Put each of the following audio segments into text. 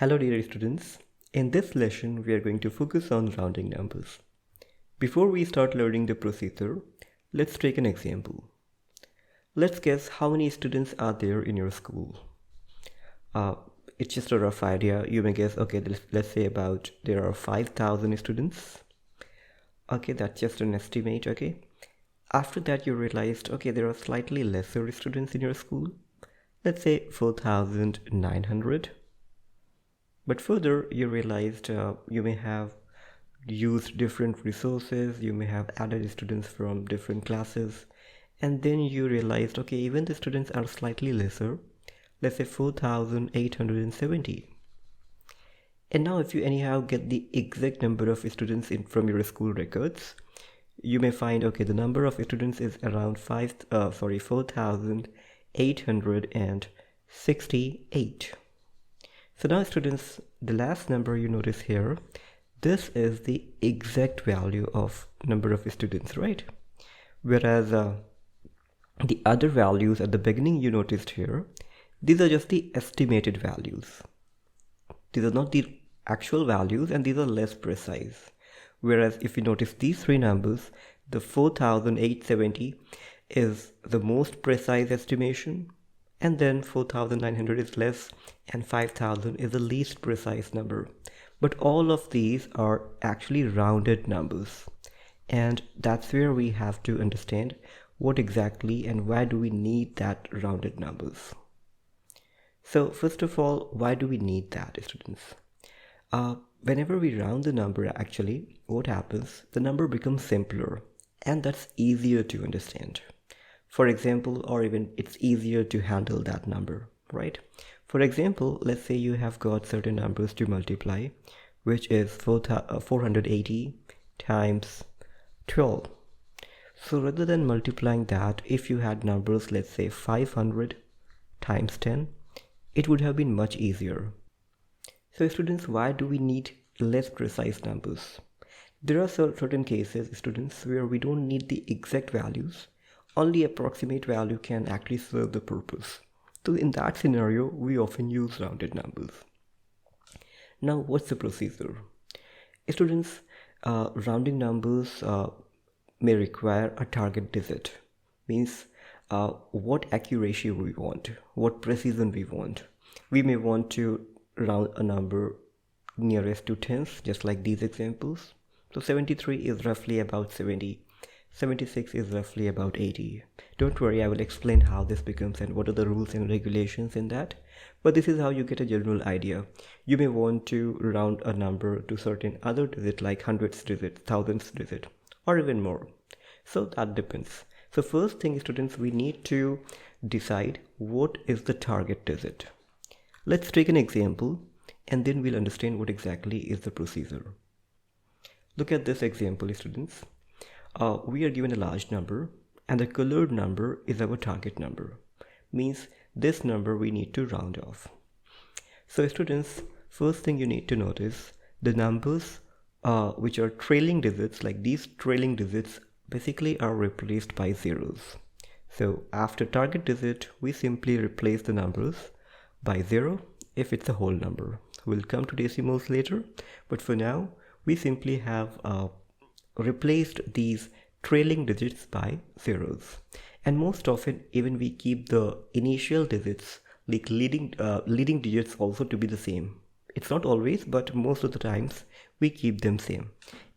Hello dear students, in this lesson we are going to focus on rounding numbers. Before we start learning the procedure, let's take an example. Let's guess how many students are there in your school. It's just a rough idea. You may guess, okay, let's say there are 5,000 students. Okay, that's just an estimate, okay. After that you realized, okay, there are slightly lesser students in your school. Let's say 4,900. But further, you realized you may have used different resources, you may have added students from different classes, and then you realized, okay, even the students are slightly lesser, let's say 4,870. And now if you anyhow get the exact number of students from your school records, you may find, okay, the number of students is around 4,868. So now students, the last number you notice here, this is the exact value of number of students, right? Whereas the other values at the beginning you noticed here, these are just the estimated values. These are not the actual values and these are less precise. Whereas if you notice these three numbers, the 4,870 is the most precise estimation, and then 4,900 is less, and 5,000 is the least precise number. But all of these are actually rounded numbers, and that's where we have to understand what exactly and why do we need that rounded numbers. So first of all, why do we need that, students? Whenever we round the number, actually what happens, the number becomes simpler, and that's easier to understand. For example, or even it's easier to handle that number, right? For example, let's say you have got certain numbers to multiply, which is 480 times 12. So rather than multiplying that, if you had numbers, let's say 500 times 10, it would have been much easier. So students, why do we need less precise numbers? There are certain cases, students, where we don't need the exact values. Only approximate value can actually serve the purpose. So in that scenario, we often use rounded numbers. Now, what's the procedure? Students, rounding numbers may require a target digit. Means what accuracy we want, what precision we want. We may want to round a number nearest to tens, just like these examples. So 73 is roughly about 70. 76 is roughly about 80. Don't worry, I will explain how this becomes and what are the rules and regulations in that. But this is how you get a general idea. You may want to round a number to certain other digit like hundreds digit, thousands digit, or even more. So that depends. So first thing, students, we need to decide what is the target digit. Let's take an example and then we'll understand what exactly is the procedure. Look at this example, students. We are given a large number and the colored number is our target number. Means this number we need to round off. So students, first thing you need to notice, the numbers which are trailing digits, like these trailing digits basically are replaced by zeros. So after target digit, we simply replace the numbers by 0 if it's a whole number. We'll come to decimals later, but for now we simply have replaced these trailing digits by zeros. And most often even we keep the initial digits, like leading digits also to be the same. It's not always, but most of the times we keep them same.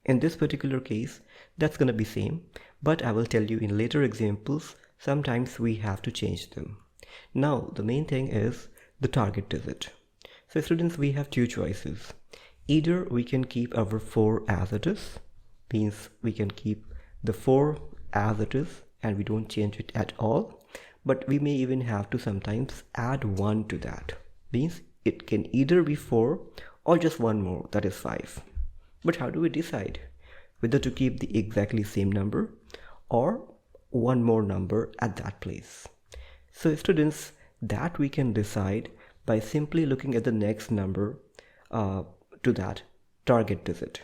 In this particular case, that's gonna be same, but I will tell you in later examples, sometimes we have to change them. Now the main thing is the target digit. So students, we have two choices. Either we can keep our 4 as it is, means we can keep the 4 as it is and we don't change it at all, but we may even have to sometimes add 1 to that. Means it can either be 4 or just one more, that is 5. But how do we decide whether to keep the exactly same number or one more number at that place? So students, that we can decide by simply looking at the next number to that target digit.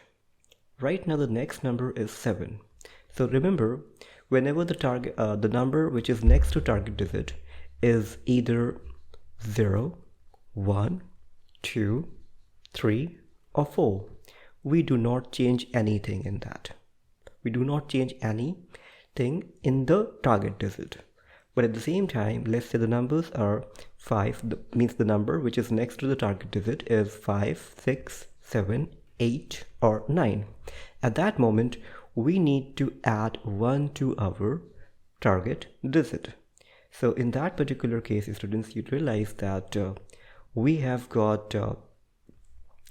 Right now the next number is 7. So remember, whenever the number which is next to target digit is either 0, 1, 2, 3, or 4. We do not change anything in that. We do not change anything in the target digit. But at the same time, let's say the numbers are 5, means the number which is next to the target digit is 5, 6, 7, 8 or 9. At that moment, we need to add 1 to our target digit. So in that particular case, students, you realize that we have got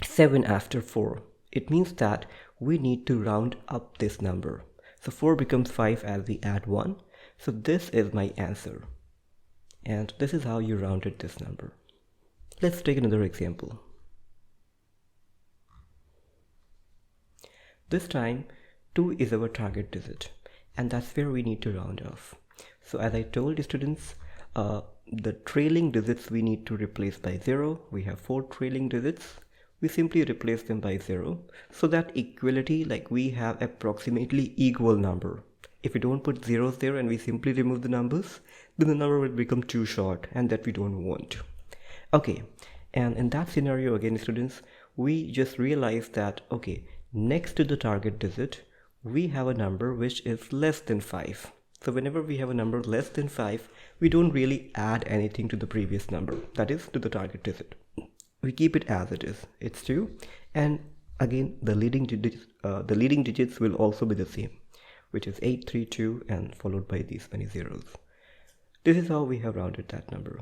7 after 4. It means that we need to round up this number. So 4 becomes 5 as we add 1. So this is my answer. And this is how you rounded this number. Let's take another example. This time 2 is our target digit, and that's where we need to round off. So as I told students, the trailing digits we need to replace by 0. We have 4 trailing digits. We simply replace them by 0, so that equality, like we have approximately equal number. If we don't put zeros there and we simply remove the numbers, then the number will become too short, and that we don't want. Okay, and in that scenario again, students, we just realize that, okay, next to the target digit, we have a number which is less than 5. So whenever we have a number less than 5, we don't really add anything to the previous number, that is to the target digit. We keep it as it is. It's 2, and again the leading digits will also be the same, which is 8, 3, 2, and followed by these many zeros. This is how we have rounded that number.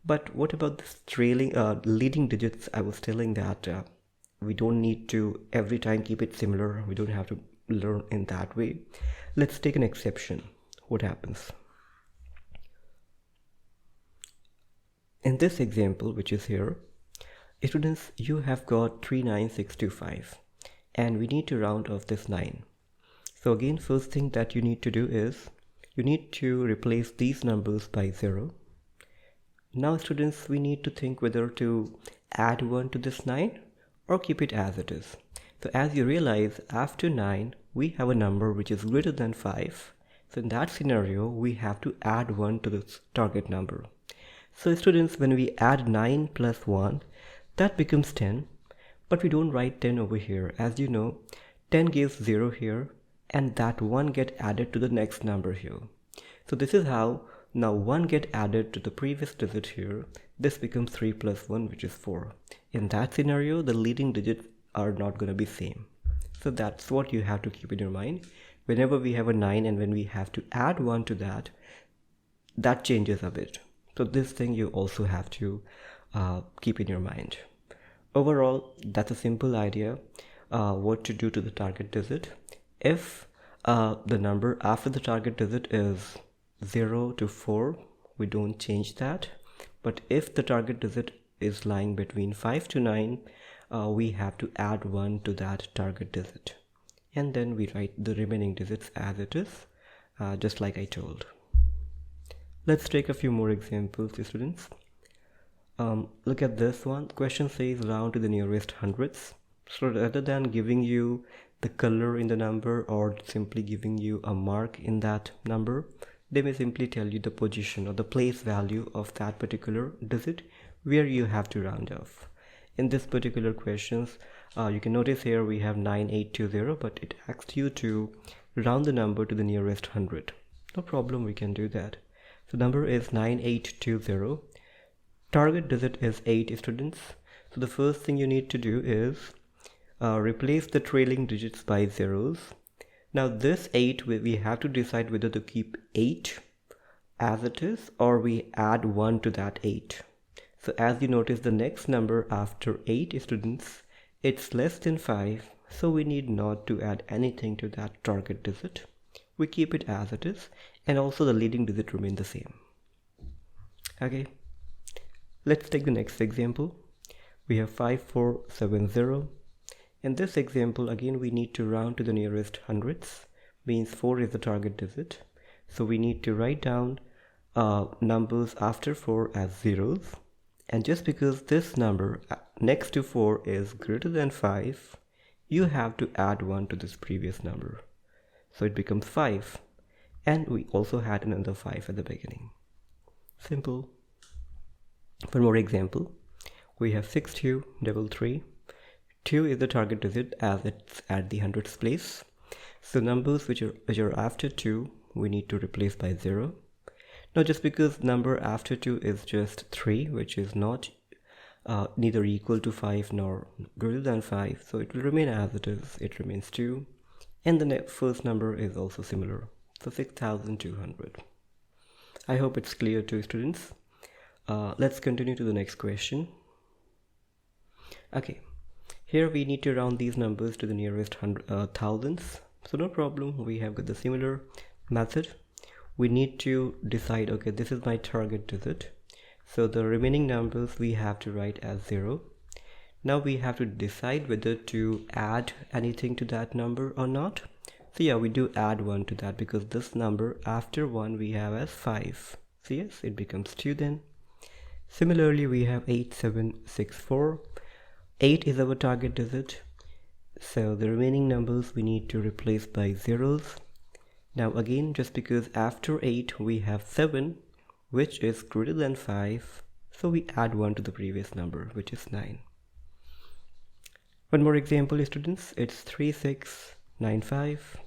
But what about this trailing leading digits? I was telling that we don't need to every time keep it similar. We don't have to learn in that way. Let's take an exception. What happens? In this example, which is here, students, you have got 39625, and we need to round off this 9. So again, first thing that you need to do is you need to replace these numbers by 0. Now students, we need to think whether to add 1 to this 9 or keep it as it is. So as you realize, after 9 we have a number which is greater than 5. So in that scenario, we have to add 1 to this target number. So students, when we add 9 plus 1, that becomes 10, but we don't write 10 over here. As you know, 10 gives 0 here, and that 1 get added to the next number here. So this is how now 1 get added to the previous digit here. This becomes 3 plus 1, which is 4. In that scenario, the leading digits are not going to be same. So that's what you have to keep in your mind. Whenever we have a 9 and when we have to add 1 to that, that changes a bit. So this thing you also have to keep in your mind. Overall, that's a simple idea what to do to the target digit. If the number after the target digit is 0 to 4, we don't change that. But if the target digit is lying between 5 to 9, we have to add 1 to that target digit. And then we write the remaining digits as it is, just like I told. Let's take a few more examples, students. Look at this one. Question says round to the nearest hundreds. So rather than giving you the color in the number or simply giving you a mark in that number, they may simply tell you the position or the place value of that particular digit where you have to round off. In this particular questions, you can notice here we have 9820, but it asks you to round the number to the nearest 100. No problem, we can do that. So number is 9820. Target digit is 8, students. So the first thing you need to do is replace the trailing digits by zeros. Now this 8, we have to decide whether to keep 8 as it is or we add 1 to that 8. So as you notice, the next number after 8, students, it's less than 5, so we need not to add anything to that target digit. We keep it as it is, and also the leading digit remain the same. Okay, let's take the next example. We have 5470. In this example, again, we need to round to the nearest hundreds, means 4 is the target digit. So we need to write down numbers after 4 as zeros. And just because this number next to 4 is greater than 5, you have to add 1 to this previous number. So it becomes 5. And we also had another 5 at the beginning. Simple. One more example. We have 6233. 2 is the target digit as it's at the hundredths place. So numbers which are after 2 we need to replace by 0. Now just because number after 2 is just 3, which is not neither equal to 5 nor greater than 5, so it will remain as it is. It remains 2, and the first number is also similar, so 6200. I hope it's clear to students. Let's continue to the next question. Okay, here we need to round these numbers to the nearest thousands, so no problem, we have got the similar method. We need to decide, okay, this is my target digit, so the remaining numbers we have to write as 0. Now we have to decide whether to add anything to that number or not. So yeah, we do add 1 to that, because this number after 1 we have as 5, so yes, it becomes 2 then. Similarly, we have 8764. 8 is our target digit, so the remaining numbers we need to replace by zeros. Now again, just because after 8 we have 7, which is greater than 5, so we add 1 to the previous number, which is 9. One more example, students. It's 3695,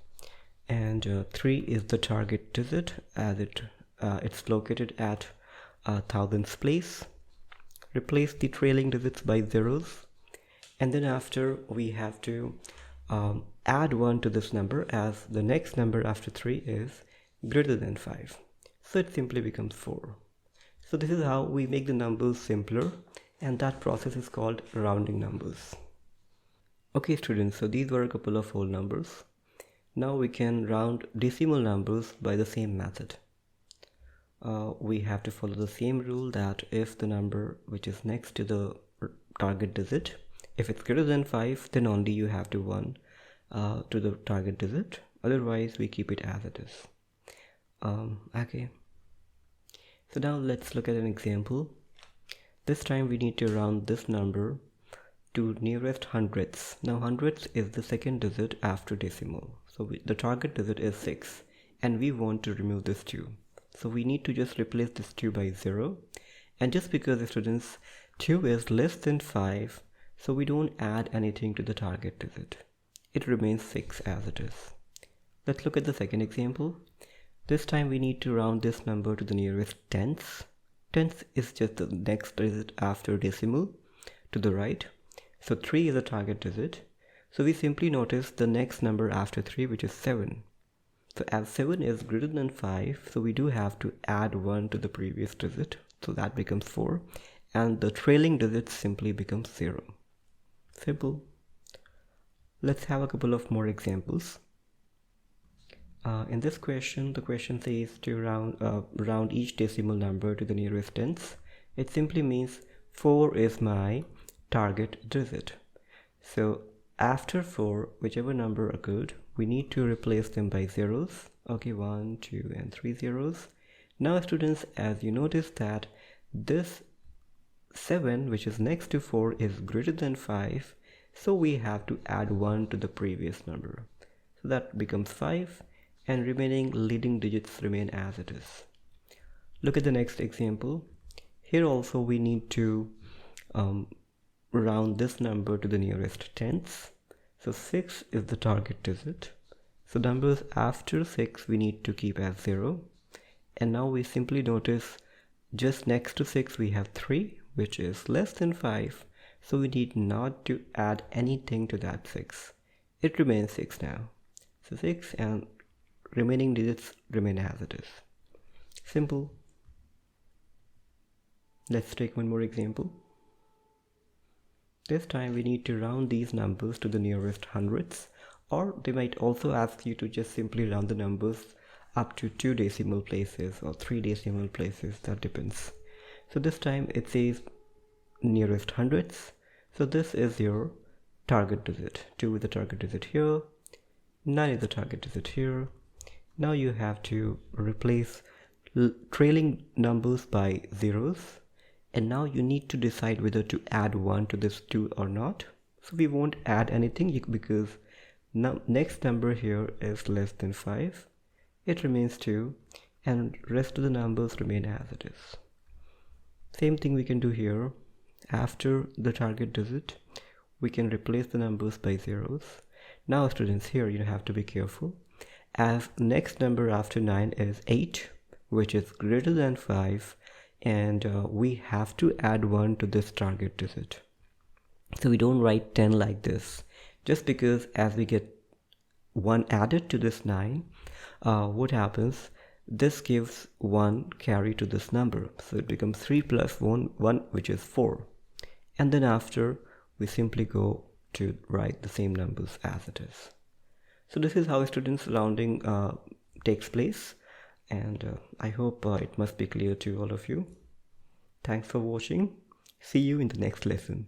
and 3 is the target digit as it's located at thousands place. Replace the trailing digits by zeros, and then after we have to add 1 to this number, as the next number after 3 is greater than 5, so it simply becomes 4. So this is how we make the numbers simpler, and that process is called rounding numbers. Okay students, so these were a couple of whole numbers. Now we can round decimal numbers by the same method. We have to follow the same rule that if the number which is next to the target digit, if it's greater than 5, then only you have to 1 to the target digit, otherwise we keep it as it is. Okay, so now let's look at an example. This time we need to round this number to nearest hundredths. Now hundredths is the second digit after decimal, so the target digit is 6, and we want to remove this 2, so we need to just replace this 2 by 0. And just because the students 2 is less than 5, so we don't add anything to the target digit. It remains 6 as it is. Let's look at the second example. This time we need to round this number to the nearest tenths. Tenths is just the next digit after decimal to the right. So 3 is the target digit. So we simply notice the next number after 3, which is 7. So as 7 is greater than 5, so we do have to add 1 to the previous digit. So that becomes 4. And the trailing digit simply becomes 0. Simple. Let's have a couple of more examples. In this question, the question says to round each decimal number to the nearest tenths. It simply means 4 is my target digit. So after 4, whichever number occurred, we need to replace them by zeros. Okay, 1, 2, and 3 zeros. Now students, as you notice that this 7, which is next to 4, is greater than 5, so we have to add 1 to the previous number. So that becomes 5, and remaining leading digits remain as it is. Look at the next example. Here also we need to round this number to the nearest tenths. So 6 is the target digit. So numbers after 6 we need to keep as 0. And now we simply notice just next to 6 we have 3, which is less than 5. So we need not to add anything to that 6. It remains 6 now. So 6 and remaining digits remain as it is. Simple. Let's take one more example. This time we need to round these numbers to the nearest hundredths, or they might also ask you to just simply round the numbers up to 2 decimal places or 3 decimal places, that depends. So this time it says nearest hundredths, so this is your target digit. 2 is the target digit here, 9 is the target digit here. Now you have to replace trailing numbers by zeros, and now you need to decide whether to add 1 to this 2 or not. So we won't add anything because next number here is less than 5. It remains 2, and rest of the numbers remain as it is. Same thing we can do here. After the target digit, we can replace the numbers by zeros. Now students, here you have to be careful, as next number after 9 is 8, which is greater than 5, and we have to add 1 to this target digit. So we don't write 10 like this, just because as we get 1 added to this 9, what happens, this gives 1 carry to this number, so it becomes 3 plus 1, which is 4, and then after we simply go to write the same numbers as it is. So this is how students rounding takes place, and I hope it must be clear to all of you. Thanks for watching. See you in the next lesson.